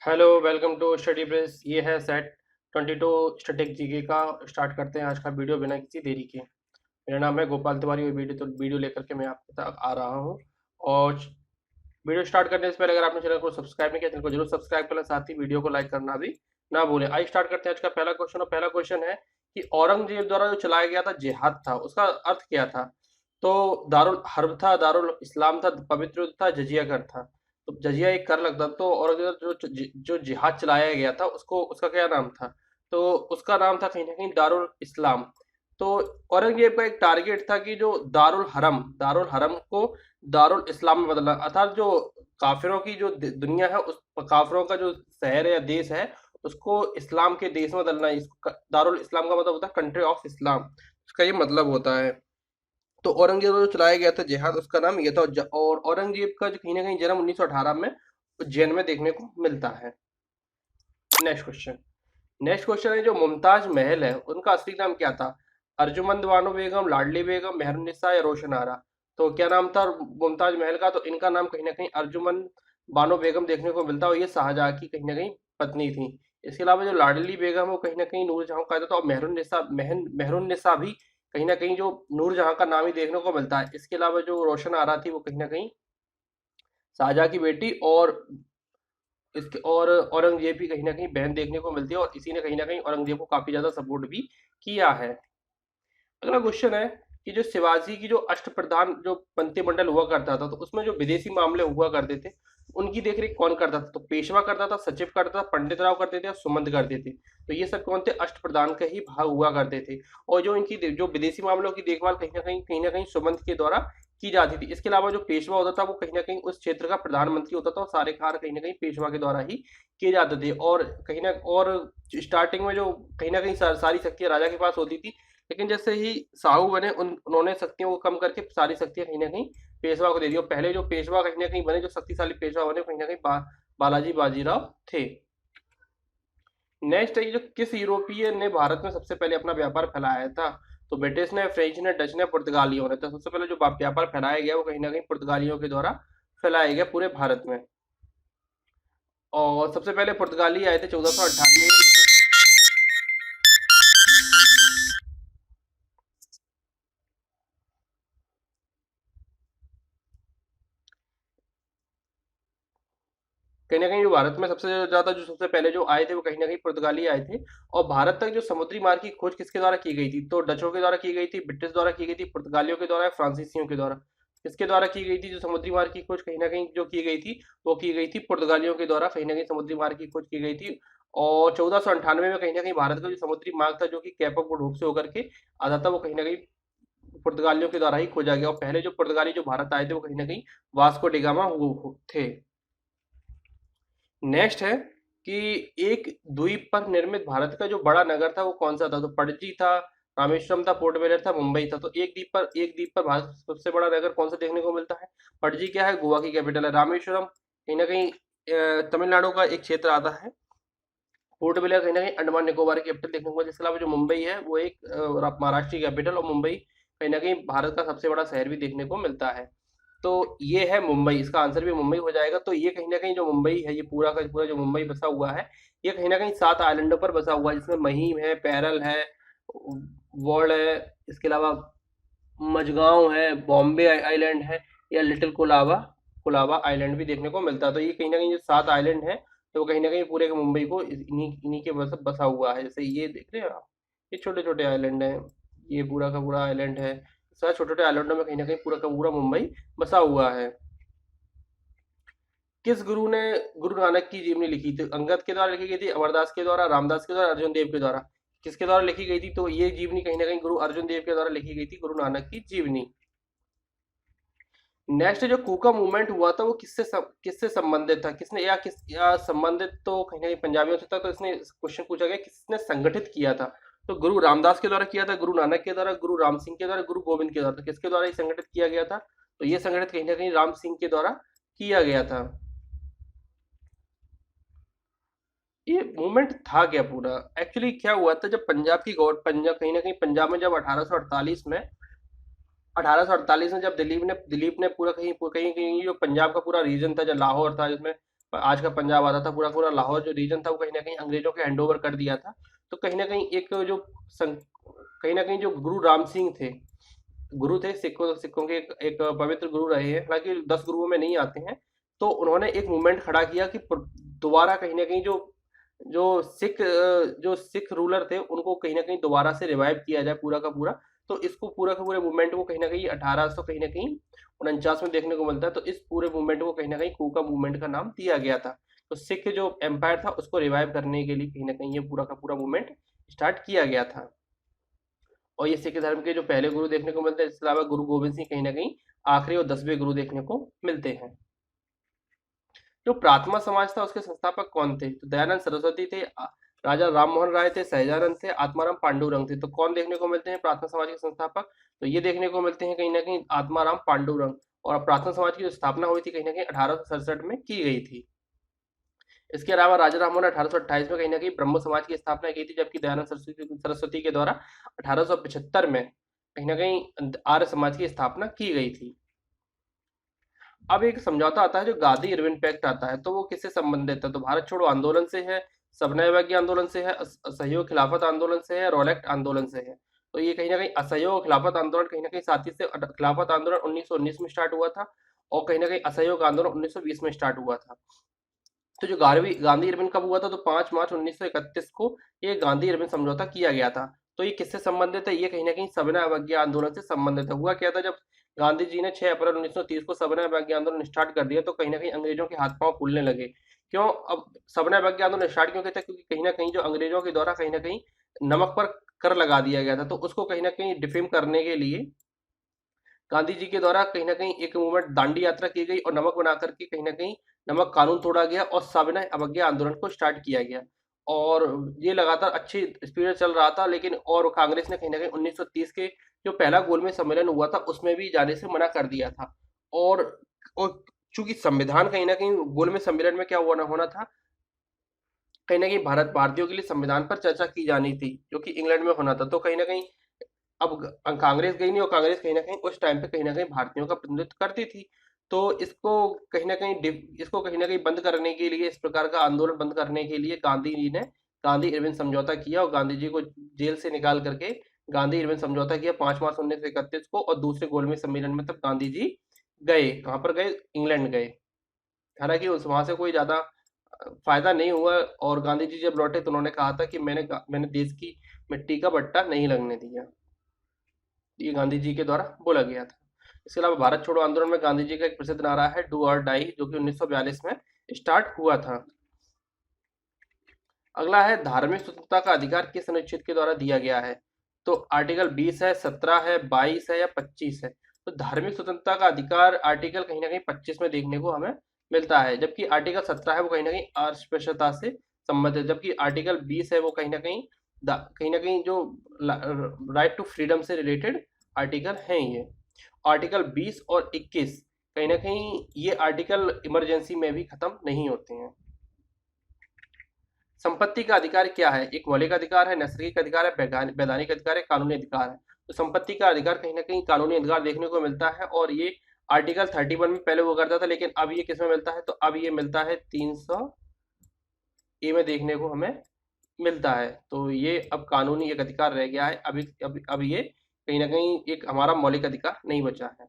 Hello, welcome to study press. ये है set 22 static GK का। स्टार्ट करते हैं आज का वीडियो बिना किसी देरी के। मेरा नाम है गोपाल तिवारी और वीडियो लेकर के मैं आपके तक आ रहा हूँ। और वीडियो स्टार्ट करने से पहले अगर आपने चैनल को सब्सक्राइब नहीं किया, चैनल को जरूर सब्सक्राइब करना, साथ ही वीडियो को लाइक करना भी ना भूलें। आइए स्टार्ट करते हैं आज का पहला क्वेश्चन। और पहला क्वेश्चन है कि औरंगजेब द्वारा जो चलाया गया था जिहाद था, उसका अर्थ क्या था? तो दारुल हर्ब था, दारुल इस्लाम था, पवित्र युद्ध था, जजिया कर था। तो जजिया एक कर लगता, तो औरंगजेब जो जिहाद चलाया गया था उसको उसका क्या नाम था? तो उसका नाम था कहीं ना कहीं दारुल इस्लाम। तो औरंगजेब का एक टारगेट था कि जो दारुल हरम को दारुल इस्लाम में बदलना, अर्थात जो काफिरों की जो दुनिया है, उस काफिरों का जो शहर है या देश है, उसको इस्लाम के देश में बदलना। इसको दारुल इस्लाम का मतलब होता है कंट्री ऑफ इस्लाम, इसका ये मतलब होता है। तो औरंगजेब जो चलाया गया था जिहाद, उसका नाम ये था। और औरंगजेब का जो कहीं ना कहीं जन्म 1918 में उज्जैन में देखने को मिलता है। नेक्स्ट क्वेश्चन है जो मुमताज महल है उनका असली नाम क्या था? अर्जुमंद बानो बेगम, लाडली बेगम, मेहरुन्निसा या रोशन आरा? तो क्या नाम था मुमताज महल का? तो इनका नाम कहीं ना कहीं अर्जुमंद बानो बेगम देखने को मिलता है, और ये शाहजहां की कहीं ना कहीं पत्नी थी। इसके अलावा जो लाडली बेगम है वो कहीं ना कहीं नूरजहां का था, और मेहरुन्निसा भी कहीं ना कहीं जो नूरजहां का नाम ही देखने को मिलता है। इसके अलावा जो रोशन आरा थी वो कहीं ना कहीं शाहजहां की बेटी और औरंगजेब की कहीं ना कहीं बहन देखने को मिलती है, और इसी ने कहीं ना कहीं औरंगजेब को काफी ज्यादा सपोर्ट भी किया है। अगला क्वेश्चन है कि जो शिवाजी की जो अष्टप्रधान जो मंत्रिमंडल हुआ करता था, तो उसमें जो विदेशी मामले हुआ करते थे उनकी देखरेख कौन करता था? तो पेशवा करता था, सचिव करता था, पंडित राव करते थे, और सुमंत करते थे। तो ये सब कौन थे? अष्टप्रधान का ही भाग हुआ करते थे। और जो इनकी जो विदेशी मामलों की देखभाल कहीं ना कहीं सुमंत के द्वारा की जाती थी। इसके अलावा जो पेशवा होता था वो कहीं ना कहीं उस क्षेत्र का प्रधानमंत्री होता था, और सारे कार्य कहीं ना कहीं पेशवा के द्वारा ही किए जाते थे। और कहीं ना और स्टार्टिंग में जो कहीं ना कहीं सारी शक्तियां राजा के पास होती थी, लेकिन जैसे ही साहू बने उन्होंने शक्तियों को कम करके सारी शक्तियां कहीं ना कहीं पेशवा को दे दी। और पहले जो पेशवा कहीं ना कहीं बने, जो शक्तिशाली पेशवा बने, कहीं ना कहीं बालाजी बाजीराव थे। नेक्स्ट है कि जो किस यूरोपीय ने भारत में सबसे पहले अपना व्यापार फैलाया था? तो ब्रिटिश ने, फ्रेंच ने, डच ने, पुर्तगालियों ने। तो सबसे पहले जो व्यापार फैलाया गया वो कहीं ना कहीं पुर्तगालियों के द्वारा फैलाया गया पूरे भारत में। और सबसे पहले पुर्तगाली आए थे 1498 में। कहीं ना कहीं जो भारत में सबसे पहले जो आए थे वो कहीं ना कहीं पुर्तगाली आए थे। और भारत तक जो समुद्री मार्ग की खोज किसके द्वारा की गई थी? तो डचों के द्वारा की गई थी, ब्रिटिश द्वारा की गई थी, पुर्तगालियों के द्वारा, फ्रांसीसियों के द्वारा? किसके द्वारा की गई थी जो समुद्री मार्ग की खोज कहीं ना कहीं जो की गई थी? वो की गई थी पुर्तगालियों के द्वारा, कहीं ना कहीं समुद्री मार्ग की खोज की गई थी। और 1498 में कहीं ना कहीं भारत का जो समुद्री मार्ग था, जो कि कैप ऑफ गुड होप से होकर के आता था, वो कहीं ना कहीं पुर्तगालियों के द्वारा ही खोजा गया। और पहले जो पुर्तगाली जो भारत आए थे वो कहीं ना कहीं वास्को डिगामा थे। नेक्स्ट है कि एक द्वीप पर निर्मित भारत का जो बड़ा नगर था वो कौन सा था? तो पणजी था, रामेश्वरम था, पोर्ट ब्लेयर था, मुंबई था। तो एक द्वीप पर भारत का सबसे बड़ा नगर कौन सा देखने को मिलता है? पणजी क्या है? गोवा की कैपिटल है। रामेश्वरम कहीं ना कहीं तमिलनाडु का एक क्षेत्र आता है। पोर्ट ब्लेयर कहीं ना कहीं अंडमान निकोबार की कैपिटल देखने को मिलता है। इसके अलावा जो मुंबई है वो एक महाराष्ट्र की कैपिटल, और मुंबई कहीं ना कहीं भारत का सबसे बड़ा शहर भी देखने को मिलता है। तो ये है मुंबई, इसका आंसर भी मुंबई हो जाएगा। तो ये कहीं ना कहीं जो मुंबई है, ये पूरा का पूरा जो मुंबई बसा हुआ है, ये कहीं ना कहीं 7 आइलैंडों पर बसा हुआ है, जिसमें महीम है, पैरल है, वर्ल्ड है, इसके अलावा मझगांव है, बॉम्बे आइलैंड है, या लिटिल कोलाबा कोलाबा आइलैंड भी देखने को मिलता है। तो ये कहीं ना कहीं जो 7 आइलैंड है, तो वो कहीं ना कहीं पूरे के मुंबई को इन्हीं इन्हीं के बसा हुआ है। जैसे ये देख रहे हैं आप, ये छोटे छोटे आइलैंड है, ये पूरा का पूरा आइलैंड है। सारे छोटे छोटे आइलैंडों में कहीं ना कहीं पूरा का पूरा मुंबई बसा हुआ है। किस गुरु ने गुरु नानक की जीवनी लिखी थी? अंगद के द्वारा लिखी गई थी, अमरदास के द्वारा, रामदास के द्वारा, अर्जुन देव के द्वारा? किसके द्वारा लिखी गई थी? तो ये जीवनी कहीं ना कहीं गुरु अर्जुन देव के द्वारा लिखी गई थी, गुरु नानक की जीवनी। नेक्स्ट जो कुका मूवमेंट हुआ था वो किससे संबंधित था? किसने या संबंधित तो कहीं ना कहीं पंजाबियों से था। तो इसने क्वेश्चन पूछा गया किसने संगठित किया था? तो गुरु रामदास के द्वारा किया था, गुरु नानक के द्वारा, गुरु राम सिंह के द्वारा, गुरु गोविंद के द्वारा? तो किसके द्वारा ये संगठित किया गया था? तो ये संगठित कहीं ना कहीं राम सिंह के द्वारा किया गया था। ये मूवमेंट था क्या पूरा? एक्चुअली क्या हुआ था, जब पंजाब कहीं ना कहीं पंजाब में जब 1848 में जब दिलीप ने पूरा कहीं कहीं कहीं जो पंजाब का पूरा रीजन था, जो लाहौर था, जिसमें आज का पंजाब आता था, पूरा पूरा लाहौर जो रीजन था वो कहीं ना कहीं अंग्रेजों के हैंड ओवर कर दिया था। तो कहीं ना कहीं एक जो कहीं ना कहीं जो गुरु राम सिंह थे, गुरु थे सिखों सिखों के एक पवित्र गुरु रहे हैं, हालांकि 10 गुरुओं में नहीं आते हैं। तो उन्होंने एक मूवमेंट खड़ा किया कि दोबारा कहीं ना कहीं जो जो जो सिख रूलर थे उनको कहीं ना कहीं दोबारा से रिवाइव किया जाए पूरा का पूरा। तो इसको पूरा का पूरे मूवमेंट को कहीं ना कहीं 1800 कहीं ना कहीं 49 में देखने को मिलता है। तो इस पूरे मूवमेंट को कहीं ना कहीं कूका मूवमेंट का नाम दिया गया था। तो सिख जो एम्पायर था उसको रिवाइव करने के लिए कहीं ना कहीं ये पूरा का पूरा मूवमेंट स्टार्ट किया गया था। और ये सिख धर्म के जो पहले गुरु देखने को मिलते हैं, इसके अलावा गुरु गोविंद सिंह कहीं ना कहीं आखिरी और 10वें गुरु देखने को मिलते हैं। जो प्रार्थना समाज था उसके संस्थापक कौन थे? तो दयानंद सरस्वती थे, राजा राम मोहन राय थे, सहजानंद थे, आत्माराम पांडुरंग थे। तो कौन देखने को मिलते हैं प्रार्थना समाज के संस्थापक? तो ये देखने को मिलते हैं कहीं ना कहीं आत्माराम पांडुरंग। और प्रार्थना समाज की जो स्थापना हुई थी कहीं ना कहीं 1867 में की गई थी। इसके अलावा राजा राममोहन 1828 में कहीं ना कहीं ब्रह्म समाज की स्थापना की थी, जबकि दयानंद सरस्वती के द्वारा 1875 में कहीं ना कहीं आर्य समाज की स्थापना की गई थी। अब एक समझौता आता है जो गांधी इरविन पैक्ट आता है, तो वो किससे संबंधित है? तो भारत छोड़ो आंदोलन से है, सबना अवज्ञा आंदोलन से है, असहयोग खिलाफत आंदोलन से है, रोलेक्ट आंदोलन से है। तो ये कहीं ना कहीं असहयोग खिलाफत आंदोलन कहीं ना कहीं साथी से खिलाफत आंदोलन 1919 में स्टार्ट हुआ था, और कहीं ना कहीं असहयोग आंदोलन 1920 में स्टार्ट हुआ था। तो जो गांधी इरविन कब हुआ था? तो 5 मार्च 1931 को ये गांधी इरविन समझौता किया गया था। तो ये किससे संबंधित है? ये कहीं ना कहीं सविनय अवज्ञा आंदोलन से संबंधित है। हुआ क्या था, जब गांधी जी ने 6 अप्रैल 1930 को सविनय अवज्ञा आंदोलन स्टार्ट कर दिया तो कहीं ना कहीं अंग्रेजों के हाथ पांव फूलने लगे। क्यों? अब सविनय अवज्ञा आंदोलन स्टार्ट क्यों किया था? क्योंकि कहीं ना कहीं जो अंग्रेजों के द्वारा कहीं ना कहीं नमक पर कर लगा दिया गया था, तो उसको कहीं ना कहीं डिफेम करने के लिए गांधी जी के द्वारा कहीं ना कहीं एक मूवमेंट दांडी यात्रा की गई और नमक बना करके कहीं ना कहीं नमक कानून तोड़ा गया और सविनय अवज्ञा आंदोलन को स्टार्ट किया गया। और ये लगातार अच्छी स्पीड से चल रहा था, लेकिन और कांग्रेस ने कहीं ना कहीं 1930 के जो पहला गोलमेज सम्मेलन हुआ था उसमें भी जाने से मना कर दिया था। और और चूंकि संविधान कहीं ना कहीं गोलमेज सम्मेलन में क्या होना था, कहीं ना कहीं भारतीयों के लिए संविधान पर चर्चा की जानी थी जो कि इंग्लैंड में होना था। तो कहीं ना कहीं अब कांग्रेस गई नहीं, और कांग्रेस कहीं ना कहीं उस टाइम पे कहीं ना कहीं भारतीयों का प्रतिनिधित्व करती थी। तो इसको कहीं ना कहीं बंद करने के लिए, इस प्रकार का आंदोलन बंद करने के लिए गांधी जी ने गांधी इरविन समझौता किया, और गांधी जी को जेल से निकाल करके गांधी इरविन समझौता किया 5 मार्च 1931 को। और दूसरे गोलमेज सम्मेलन में तब गांधी जी गए, कहाँ पर गए? इंग्लैंड गए। हालांकि उस वहां से कोई ज्यादा फायदा नहीं हुआ, और गांधी जी जब लौटे तो उन्होंने कहा था कि मैंने देश की मिट्टी का बट्टा नहीं लगने दिया। ये गांधी जी के द्वारा बोला गया था। इसके अलावा भारत छोड़ो आंदोलन में गांधी जी का एक प्रसिद्ध नारा है डू और डाई, जो कि 1942 में स्टार्ट हुआ था। अगला है धार्मिक स्वतंत्रता का अधिकार किस अनुच्छेद के द्वारा दिया गया है? तो आर्टिकल 20 है, 17 है, 22 है या 25 है? तो धार्मिक स्वतंत्रता का अधिकार आर्टिकल कहीं ना कहीं 25 में देखने को हमें मिलता है, जबकि आर्टिकल 17 है वो कहीं ना कहीं अस्पृश्यता से संबंधित है, जबकि आर्टिकल 20 है वो कहीं ना कहीं जो राइट टू फ्रीडम से रिलेटेड आर्टिकल हैं ये। आर्टिकल 20 और 21 कहीं ना कहीं ये आर्टिकल इमरजेंसी में भी खत्म नहीं होते हैं। संपत्ति का अधिकार क्या है? एक मौलिक अधिकार है, नैसर्गिक अधिकार है, वैधानिक अधिकार है, कानूनी अधिकार है। तो संपत्ति का अधिकार कहीं ना कहीं कानूनी अधिकार देखने को मिलता है, और ये आर्टिकल 31 में पहले वो करता था, लेकिन अब ये किस में मिलता है? तो अब ये मिलता है 300 ए में देखने को हमें मिलता है। तो ये अब कानूनी एक अधिकार रह गया है, अब ये कहीं ना कहीं एक हमारा मौलिक अधिकार नहीं बचा है।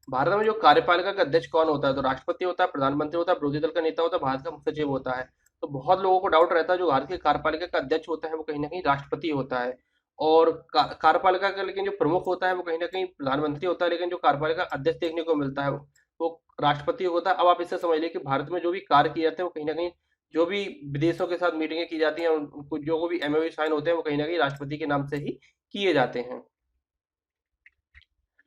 भारत में जो कार्यपालिका का अध्यक्ष कौन होता है? तो राष्ट्रपति होता है, प्रधानमंत्री होता है, विरोधी दल का नेता होता है, भारत का मुख्य सचिव होता है। तो बहुत लोगों को डाउट रहता है, जो भारत की कार्यपालिका का अध्यक्ष होता है वो कहीं ना कहीं राष्ट्रपति होता है, और कार्यपालिका का लेकिन जो प्रमुख होता है वो कहीं ना कहीं प्रधानमंत्री होता है, लेकिन जो कार्यपालिका अध्यक्ष देखने को मिलता है वो राष्ट्रपति होता है। अब आप इससे समझ लीजिए कि भारत में जो भी कार्य किए जाते हैं वो कहीं ना कहीं जो भी विदेशों के साथ मीटिंगें की जाती हैं, उनको जो भी एमओयू साइन होते हैं वो कहीं ना कहीं राष्ट्रपति के नाम से ही किए जाते हैं।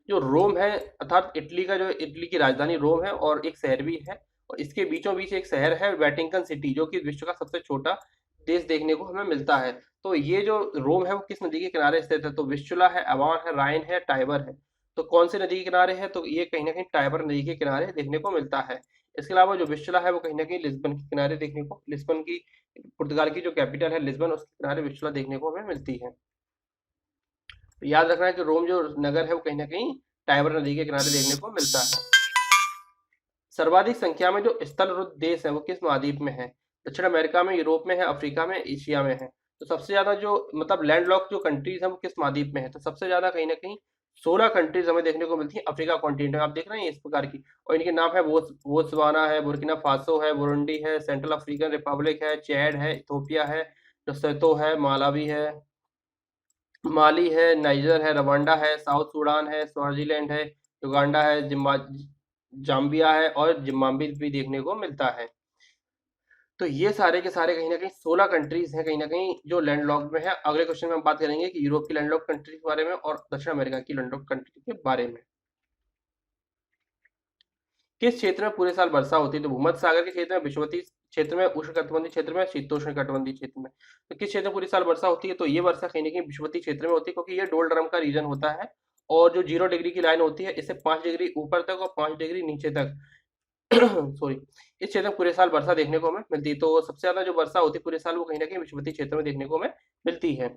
जो रोम है, अर्थात इटली का, जो इटली की राजधानी रोम है और एक शहर भी है, और इसके बीचों बीच एक शहर है वेटिकन सिटी, जो कि विश्व का सबसे छोटा देश देखने को हमें मिलता है। तो ये जो रोम है वो किस नदी के किनारे स्थित है? तो विस्चुला है, अवान है, राइन है, टाइबर है। तो कौन सी नदी के किनारे है? तो ये कहीं ना कहीं टाइबर नदी के किनारे देखने को मिलता है। इसके अलावा जो विस्चुला है वो कहीं ना कहीं लिस्बन के किनारे देखने को, लिस्बन की पुर्तगाल की जो कैपिटल है लिस्बन, उसके किनारे विस्चुला देखने को हमें मिलती है। तो याद रखना है कि रोम जो नगर है वो कहीं ना कहीं टाइबर नदी के किनारे देखने को मिलता है। सर्वाधिक संख्या में जो स्थलरुद्ध देश है वो किस महाद्वीप में है? दक्षिण अमेरिका में, यूरोप में है, अफ्रीका में, एशिया में है। तो सबसे ज्यादा जो मतलब लैंडलॉक जो कंट्रीज है वो किस महाद्वीप में है? तो सबसे ज्यादा कहीं ना कहीं 16 कंट्रीज हमें देखने को मिलती है अफ्रीका कॉन्टिनेंट में। आप देख रहे हैं इस प्रकार की, और इनके नाम है बोत्सवाना है, बुर्किना फासो है, बुरुंडी है, सेंट्रल अफ्रीकन रिपब्लिक है, चैड है, इथोपिया है, लेसोथो है, मालावी है, माली है, नाइजर है, रवांडा है, साउथ सूडान है, स्वाजीलैंड है, युगांडा है, जाम्बिया है और जिम्बाब्वे भी देखने को मिलता है। तो ये सारे के सारे कहीं ना कहीं 16 कंट्रीज हैं कहीं ना कहीं जो लैंडलॉक्ड में है। अगले क्वेश्चन में हम बात करेंगे कि यूरोप की लैंडलॉक्ड कंट्री के बारे में और दक्षिण अमेरिका की लैंडलॉक्ड कंट्री के बारे में। किस क्षेत्र में पूरे साल वर्षा होती है? तो भूमध्य सागर के क्षेत्र में, विषुवतीय क्षेत्र में, उष्णकटिबंधीय क्षेत्र में, शीतोष्ण कटिबंधीय क्षेत्र में। तो किस क्षेत्र में पूरी साल वर्षा होती है? तो ये वर्षा कहीं ना कहीं विषुवतीय क्षेत्र में होती है, क्योंकि ये डोलड्रम का रीजन होता है और जो 0 डिग्री की लाइन होती है इससे 5 डिग्री ऊपर तक और 5 डिग्री नीचे तक सॉरी, इस क्षेत्र में पूरे साल वर्षा देखने को हमें मिलती है। तो सबसे ज्यादा जो वर्षा होती है पूरे साल वो कहीं ना कहीं विषुवतीय क्षेत्र में देखने को हमें मिलती है।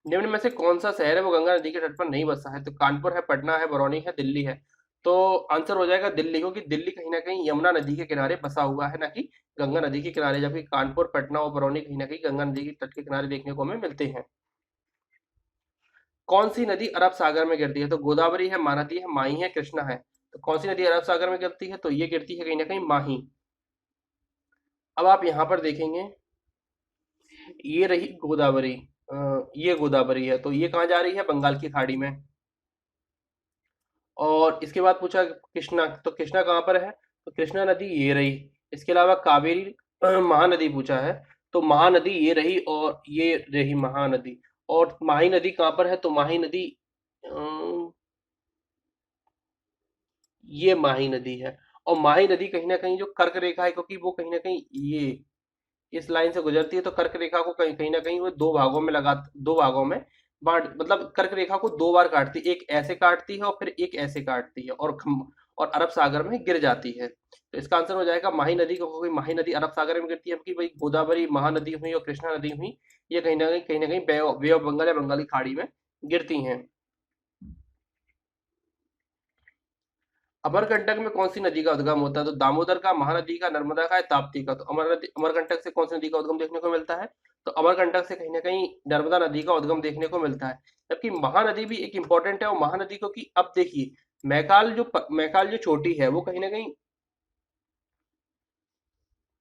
निम्न में से कौन सा शहर है वो गंगा नदी के तट पर नहीं बसा है? तो कानपुर है, पटना है, बरौनी है, दिल्ली है। तो आंसर हो जाएगा दिल्ली, क्योंकि दिल्ली कहीं ना कहीं यमुना नदी के किनारे बसा हुआ है, ना कि गंगा नदी के किनारे, जबकि कानपुर, पटना और बरौनी कहीं ना कहीं गंगा नदी के तट के किनारे देखने को हमें मिलते हैं। कौन सी नदी अरब सागर में गिरती है? तो गोदावरी है, महानदी है, माही है, कृष्णा है। तो कौन सी नदी अरब सागर में गिरती है? तो ये गिरती है कहीं ना कहीं माही। अब आप यहाँ पर देखेंगे, ये रही गोदावरी, ये गोदावरी है, तो ये कहाँ जा रही है? बंगाल की खाड़ी में। और इसके बाद पूछा कृष्णा, तो कृष्णा कहाँ पर है? तो कृष्णा नदी ये रही। इसके अलावा कावेरी महानदी पूछा है, तो महानदी ये रही और ये रही महानदी। और माही नदी कहाँ पर है? तो माही नदी ये माही नदी है। और माही नदी कहीं ना कहीं जो कर्क रेखा है, क्योंकि वो कहीं ना कहीं ये इस लाइन से गुजरती है, तो कर्क रेखा को कहीं कहीं ना कहीं वो दो भागों में बांट, मतलब कर्क रेखा को दो बार काटती है, एक ऐसे काटती है और फिर एक ऐसे काटती है और अरब सागर में गिर जाती है। तो इसका आंसर हो जाएगा माही नदी, क्योंकि माही नदी अरब सागर में गिरती है, कि भाई गोदावरी महानदी हुई और कृष्णा नदी हुई, ये कहीं ना कहीं बे ऑफ बंगाल या बंगाली खाड़ी में गिरती हैं। अमरकंटक में कौन सी नदी का उद्गम होता है? तो दामोदर का, महानदी का, नर्मदा का या ताप्ती का। तो अमरकंटक से कौन सी नदी का उद्गम देखने को मिलता है? तो अमरकंटक से कहीं ना कहीं नर्मदा नदी का उद्गम देखने को मिलता है। जबकि महानदी भी एक इंपॉर्टेंट है, और महानदी को कि अब देखिए मैकाल जो चोटी है वो कहीं ना कहीं,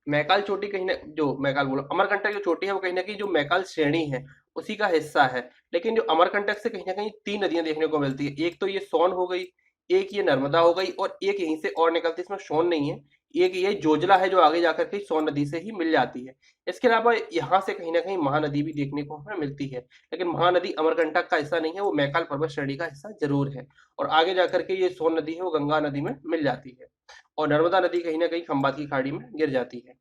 मैकाल चोटी कहीं ना जो मैकाल बोलो अमरकंटक जो चोटी है वो कहीं ना कहीं जो मैकाल श्रेणी है उसी का हिस्सा है। लेकिन जो अमरकंटक से कहीं ना कहीं 3 नदियां देखने को मिलती है, एक तो ये सोन हो गई, एक ये नर्मदा हो गई, और एक यहीं से और निकलती है, इसमें सोन नहीं है, एक ये जोजला है जो आगे जाकर के सोन नदी से ही मिल जाती है। इसके अलावा यहाँ से कहीं ना कहीं महानदी भी देखने को हमें मिलती है, लेकिन महानदी अमरकंटक का हिस्सा नहीं है, वो मैकाल पर्वत श्रेणी का हिस्सा जरूर है। और आगे जाकर के ये सोन नदी है वो गंगा नदी में मिल जाती है, और नर्मदा नदी कहीं ना कहीं खंबात की खाड़ी में गिर जाती है।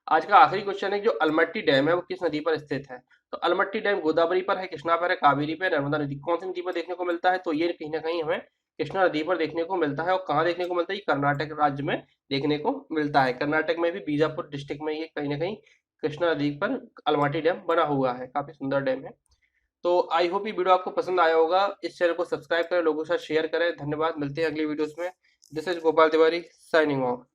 आज का आखिरी क्वेश्चन है, जो अलमट्टी डैम है वो किस नदी पर स्थित है? तो अलमट्टी डैम गोदावरी पर है, कृष्णा पर है, कावेरी पर, नर्मदा नदी, कौन सी नदी पर देखने को मिलता है? तो ये कहीं ना कहीं हमें कृष्णा नदी पर देखने को मिलता है। और कहाँ देखने को मिलता है? ये कर्नाटक राज्य में देखने को मिलता है। कर्नाटक में भी बीजापुर डिस्ट्रिक्ट में ये कहीं ना कहीं कृष्णा नदी पर अलमट्टी डैम बना हुआ है, काफी सुंदर डैम है। तो आई होप ये वीडियो आपको पसंद आया होगा। इस चैनल को सब्सक्राइब करें, लोगों के साथ शेयर करें। धन्यवाद, मिलते हैं अगली वीडियोस में। This is Gopal Tiwari signing off.